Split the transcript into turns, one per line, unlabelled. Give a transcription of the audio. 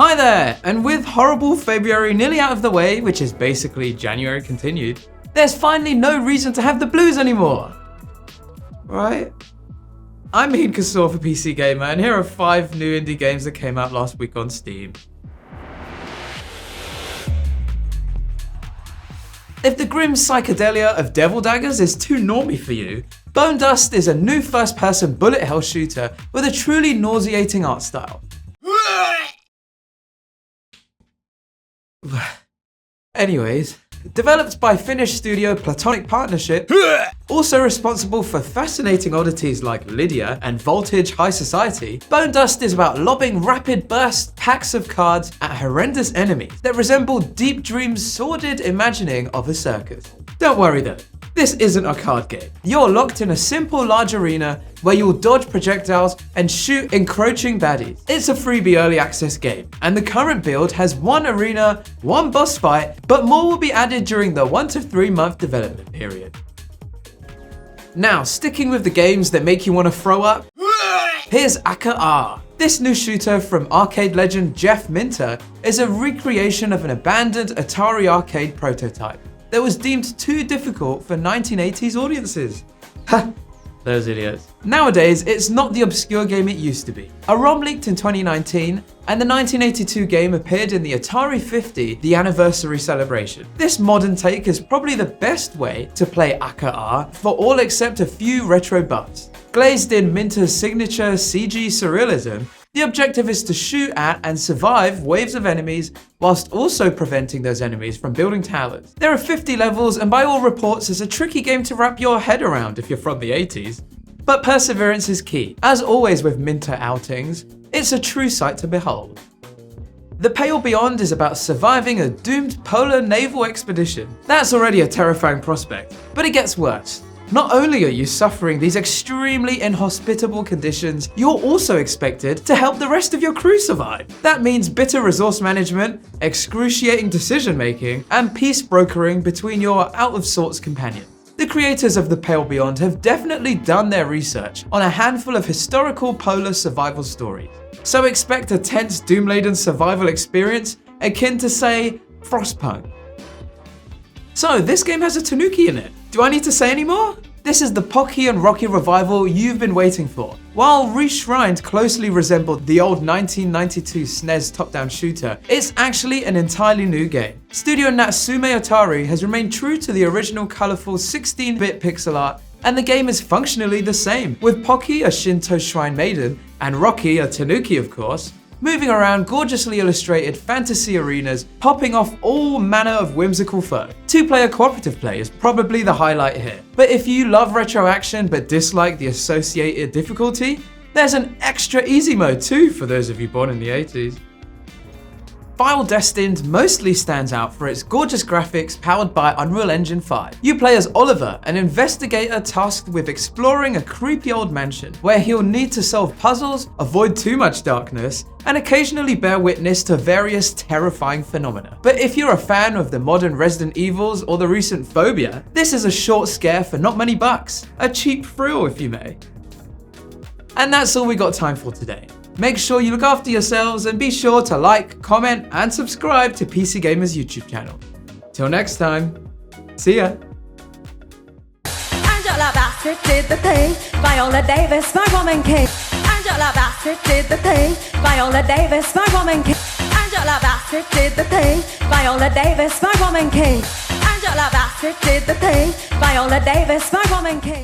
Hi there, and with horrible February nearly out of the way, which is basically January continued, there's finally no reason to have the blues anymore. Right? I'm Mahin Kesore for pcgamer, and here are 5 new indie games that came out last week on Steam. If the grim psychedelia of Devil Daggers is too normy for you, Bone Dust is a new first-person bullet hell shooter with a truly nauseating art style. Anyways, developed by Finnish studio Platonic Partnership, also responsible for fascinating oddities like Lydia and Voltage High Society, Bone Dust is about lobbing rapid burst packs of cards at horrendous enemies that resemble Deep Dream's sordid imagining of a circus. Don't worry though, this isn't a card game. You're locked in a simple large arena where you'll dodge projectiles and shoot encroaching baddies. It's a freebie early access game, and the current build has 1 arena, 1 boss fight, but more will be added during the 1 to 3 month development period. Now, sticking with the games that make you want to throw up, here's Akka Arrh. This new shooter from arcade legend Jeff Minter is a recreation of an abandoned Atari arcade prototype that was deemed too difficult for 1980s audiences. Ha! Those idiots. Nowadays, it's not the obscure game it used to be. A ROM leaked in 2019, and the 1982 game appeared in the Atari 50, the anniversary celebration. This modern take is probably the best way to play Akka Arrh for all except a few retro buffs. Glazed in Minter's signature CG surrealism, the objective is to shoot at and survive waves of enemies whilst also preventing those enemies from building towers. There are 50 levels, and by all reports it's a tricky game to wrap your head around if you're from the 80s. But perseverance is key. As always with Minter outings, it's a true sight to behold. The Pale Beyond is about surviving a doomed polar naval expedition. That's already a terrifying prospect, but it gets worse. Not only are you suffering these extremely inhospitable conditions, you're also expected to help the rest of your crew survive. That means bitter resource management, excruciating decision making, and peace brokering between your out-of-sorts companions. The creators of The Pale Beyond have definitely done their research on a handful of historical polar survival stories. So expect a tense, doom-laden survival experience akin to, say, Frostpunk. So, this game has a tanuki in it. Do I need to say any more? This is the Pocky and Rocky revival you've been waiting for. While Reshrined closely resembled the old 1992 SNES top-down shooter, it's actually an entirely new game. Studio Natsume Atari has remained true to the original colourful 16-bit pixel art, and the game is functionally the same, with Pocky, a Shinto shrine maiden, and Rocky, a tanuki of course, moving around gorgeously illustrated fantasy arenas, popping off all manner of whimsical foe. 2-player cooperative play is probably the highlight here. But if you love retro action but dislike the associated difficulty, there's an extra easy mode too for those of you born in the 80s. While Destined mostly stands out for its gorgeous graphics powered by Unreal Engine 5. You play as Oliver, an investigator tasked with exploring a creepy old mansion, where he'll need to solve puzzles, avoid too much darkness, and occasionally bear witness to various terrifying phenomena. But if you're a fan of the modern Resident Evils or the recent Phobia, this is a short scare for not many bucks. A cheap thrill, if you may. And that's all we got time for today. Make sure you look after yourselves and be sure to like, comment, and subscribe to pcgamer's YouTube channel. Till next time, see ya!
Angela Bassett did the thing, Viola Davis, my woman king. Angela Bassett did the thing, Viola Davis, my woman king. Angela Bassett did the thing, Viola Davis, my woman king. Angela Bassett did the thing, Viola Davis, my woman king.